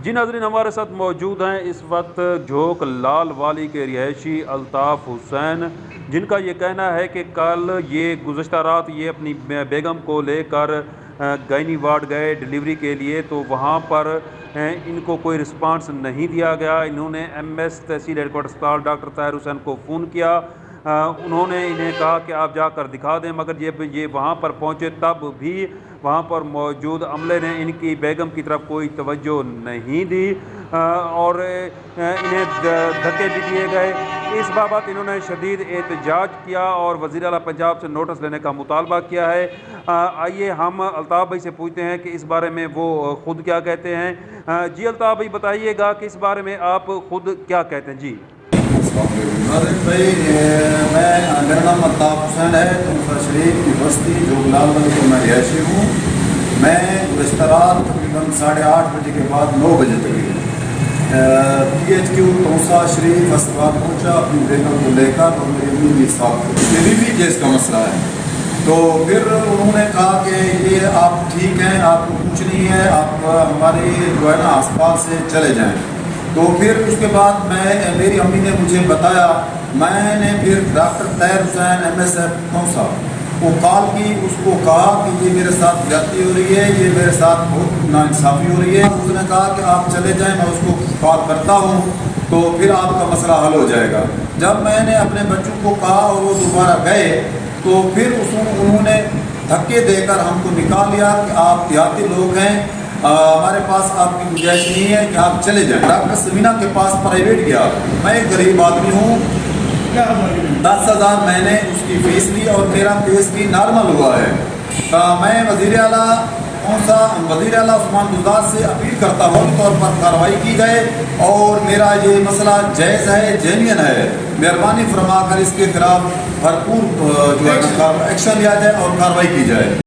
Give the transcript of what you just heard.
جی ناظرین، ہمارے ساتھ موجود ہیں اس وقت جھوک لال والی کے رہائشی الطاف حسین، جن کا یہ کہنا ہے کہ کل یہ گزشتہ رات یہ اپنی بیگم کو لے کر گائنی وارڈ گئے ڈیلیوری کے لیے، تو وہاں پر ان کو کوئی رسپانس نہیں دیا گیا۔ انہوں نے ایم ایس تحصیل ہیڈ کوارٹر اسپتال ڈاکٹر طاہر حسین کو فون کیا، انہوں نے انہیں کہا کہ آپ جا کر دکھا دیں، مگر یہ وہاں پر پہنچے تب بھی وہاں پر موجود عملے نے ان کی بیگم کی طرف کوئی توجہ نہیں دی اور انہیں دھکے بھی دیے گئے۔ اس بابت انہوں نے شدید احتجاج کیا اور وزیر اعلیٰ پنجاب سے نوٹس لینے کا مطالبہ کیا ہے۔ آئیے ہم الطاف بھائی سے پوچھتے ہیں کہ اس بارے میں وہ خود کیا کہتے ہیں۔ جی الطاف بھائی، بتائیے گا کہ اس بارے میں آپ خود کیا کہتے ہیں؟ جی بھائی، میرا نام الطاف حسین ہے، تمسا شریف کی بستی جھوک لال والی کو میں رہائشی ہوں۔ میں گزشتہ رات تقریباً 8:30 بجے کے بعد 9 بجے تک PHQ تمسا شریف اسپتال پہنچا اپنی بیگم کو لے کر، اور میری امی بھی ساتھ میری بھی گیس کا مسئلہ ہے۔ تو پھر انہوں نے کہا کہ یہ آپ ٹھیک ہیں، آپ کو کچھ نہیں ہے، آپ ہماری جو ہے نا اسپتال سے چلے جائیں۔ تو پھر اس کے بعد میری امی نے مجھے بتایا، میں نے پھر ڈاکٹر طاہر حسین MSF تمسا کو کال کی، اس کو کہا کہ یہ میرے ساتھ زیادتی ہو رہی ہے، یہ میرے ساتھ بہت ناانصافی ہو رہی ہے۔ اس نے کہا کہ آپ چلے جائیں، میں اس کو کال کرتا ہوں تو پھر آپ کا مسئلہ حل ہو جائے گا۔ جب میں نے اپنے بچوں کو کہا اور وہ دوبارہ گئے، تو پھر انہوں نے دھکے دے کر ہم کو نکال لیا کہ آپ دیہاتی لوگ ہیں، ہمارے پاس آپ کی گنجائش نہیں ہے کہ آپ چلے جائیں۔ ڈاکٹر سمینا کے پاس پرائیویٹ گیا، میں ایک غریب آدمی ہوں، 10,000 میں نے اس کی فیس لی اور میرا فیس بھی نارمل ہوا ہے۔ میں وزیر اعلیٰ عثمان بزدار سے اپیل کرتا ہوں طور پر کارروائی کی جائے اور میرا یہ مسئلہ جائز ہے، جینوین ہے، مہربانی فرما کر اس کے خلاف بھرپور جو ہے ایکشن لیا جائے اور کارروائی کی جائے۔